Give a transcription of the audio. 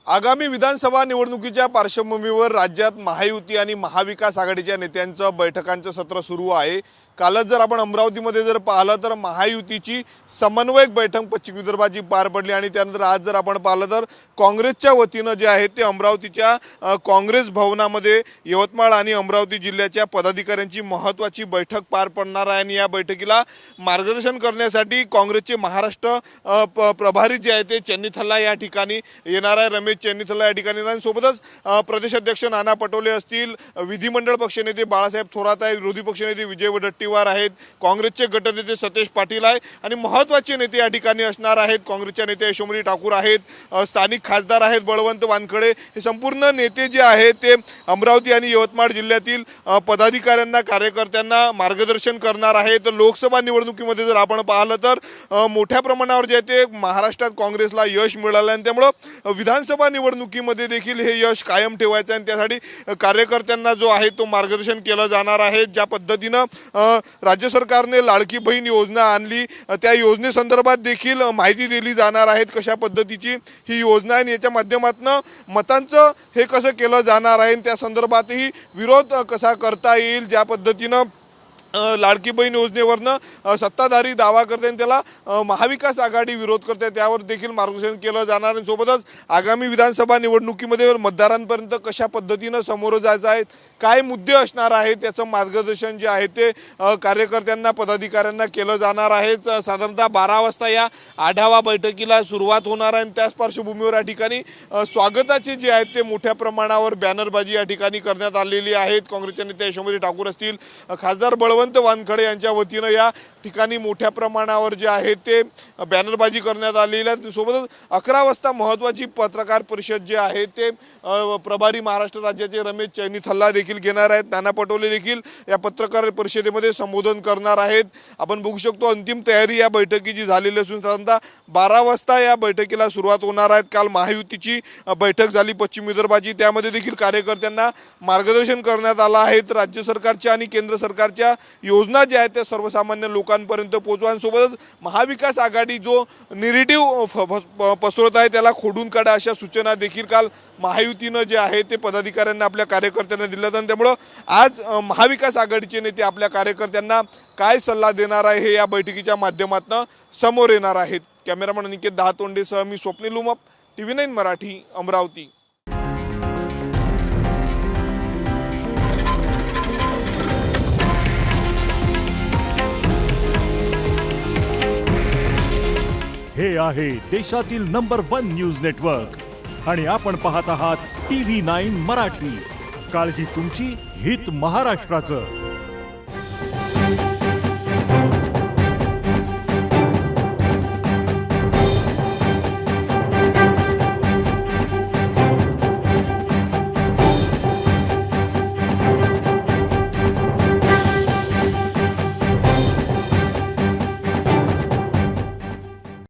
आगामी विधानसभा निवडणुकीच्या पार्श्वभूमीवर राज्यात महायुती आणि महाविकास आघाडीच्या नेत्यांचं बैठकांचं सत्र सुरू आहे। कालच जर आपण अमरावतीमध्ये जर पाहिलं तर महायुतीची समन्वयक बैठक पश्चिम विदर्भाची पार पडली आणि त्यानंतर आज जर आपण पाहिलं तर काँग्रेसच्या वतीनं जे आहे ते अमरावतीच्या काँग्रेस भवनामध्ये यवतमाळ आणि अमरावती जिल्ह्याच्या पदाधिकाऱ्यांची महत्त्वाची बैठक पार पडणार आहे। आणि या बैठकीला मार्गदर्शन करण्यासाठी काँग्रेसचे महाराष्ट्र प्रभारी जे आहे ते चन्नीथल्ला या ठिकाणी येणार आहे। रमेश चन्नीथल्ला या ठिकाणी येणार, सोबतच प्रदेशाध्यक्ष नाना पटोले असतील, विधिमंडळ पक्षनेते बाळासाहेब थोरात आहेत, विरोधी पक्षनेते विजय वडेट्टीवार आहेत, काँग्रेसचे गटनेते सतेज पाटील आहे आणि महत्त्वाचे नेते या ठिकाणी असणार आहेत। काँग्रेसच्या नेते यशोमती ठाकूर आहेत, स्थानिक खासदार आहेत बळवंत वानखडे, हे संपूर्ण नेते जे आहेत ते अमरावती आणि यवतमाळ जिल्ह्यातील पदाधिकाऱ्यांना कार्यकर्त्यांना मार्गदर्शन करणार आहेत। लोकसभा निवडणुकीमध्ये जर आपण पाहिलं तर मोठ्या प्रमाणावर जे ते महाराष्ट्रात काँग्रेसला यश मिळालं आणि त्यामुळे विधानसभा निवडणुकीमध्ये देखील हे यश कायम ठेवायचं आणि त्यासाठी कार्यकर्त्यांना जो आहे तो मार्गदर्शन केलं जाणार आहे। ज्या पद्धतीनं राज्य सरकारने लाडकी बहीण योजना आणली त्या योजनेसंदर्भात देखील माहिती दिली जाणार आहे, कशा पद्धतीची ही योजना आहे, याच्या माध्यमातून मतांचं हे कसं केलं जाणार आहे, त्या संदर्भातही विरोध कसा करता येईल, ज्या पद्धतीनं लाडकी बहीण योजनेवरनं सत्ताधारी दावा करते आणि त्याला महाविकास आघाडी विरोध करते, त्यावर देखील मार्गदर्शन केलं जाणार आहे। सोबतच आगामी विधानसभा निवडणुकीमध्ये मतदारांपर्यंत कशा पद्धतीनं समोर जायचं आहे, काय मुद्दे असणार आहेत, त्याचं मार्गदर्शन जे आहे ते कार्यकर्त्यांना पदाधिकाऱ्यांना केलं जाणार आहे। साधारणतः 12 वाजता या आढावा बैठकीला सुरुवात होणार आहे आणि त्याच पार्श्वभूमीवर या ठिकाणी स्वागताचे जे आहेत ते मोठ्या प्रमाणावर बॅनरबाजी या ठिकाणी करण्यात आलेली आहेत। काँग्रेसचे नेते यशोमती ठाकूर असतील, खासदार बळवंत वानखडे यांच्या वतीनं या ठिकाणी मोठ्या प्रमाणावर जे आहे ते बॅनरबाजी करण्यात आलेली आहे। सोबतच 11 वाजता महत्त्वाची पत्रकार परिषद जे आहे ते प्रभारी महाराष्ट्र राज्याचे रमेश चन्नीथल्ला देखील घेणार आहेत, नाना पटोले देखील या पत्रकार परिषदेमध्ये संबोधन करणार आहेत। आपण बघू शकतो अंतिम तयारी या बैठकीची झालेली असून साधारणतः 12 वाजता या बैठकीला सुरुवात होणार आहे। काल महायुतीची बैठक झाली पश्चिम विदर्भाची, त्यामध्ये देखील कार्यकर्त्यांना मार्गदर्शन करण्यात आलं आहे। राज्य सरकारच्या आणि केंद्र सरकारच्या योजना ज्या आहेत त्या सर्वसामान्य लोकांपर्यंत पोहोचवा आणि सोबतच महाविकास आघाडी जो निगेटिव्ह पसरवत आहे त्याला खोडून काढा, अशा सूचना देखील काल महायुतीनं जे आहे ते पदाधिकाऱ्यांना आपल्या कार्यकर्त्यांना दिल्या आणि त्यामुळं आज महाविकास आघाडीचे नेते आपल्या कार्यकर्त्यांना काय सल्ला देणार आहे हे या बैठकीच्या माध्यमातून समोर येणार आहेत। कॅमेरामन अनिकेत दहातोंडेसह मी स्वप्नील उमप, TV9 मराठी, अमरावती। हे आहे देशातील नंबर 1 न्यूज नेटवर्क आणि आपण पाहत आहात TV9 मराठी। काळजी तुमची, हित महाराष्ट्राचं।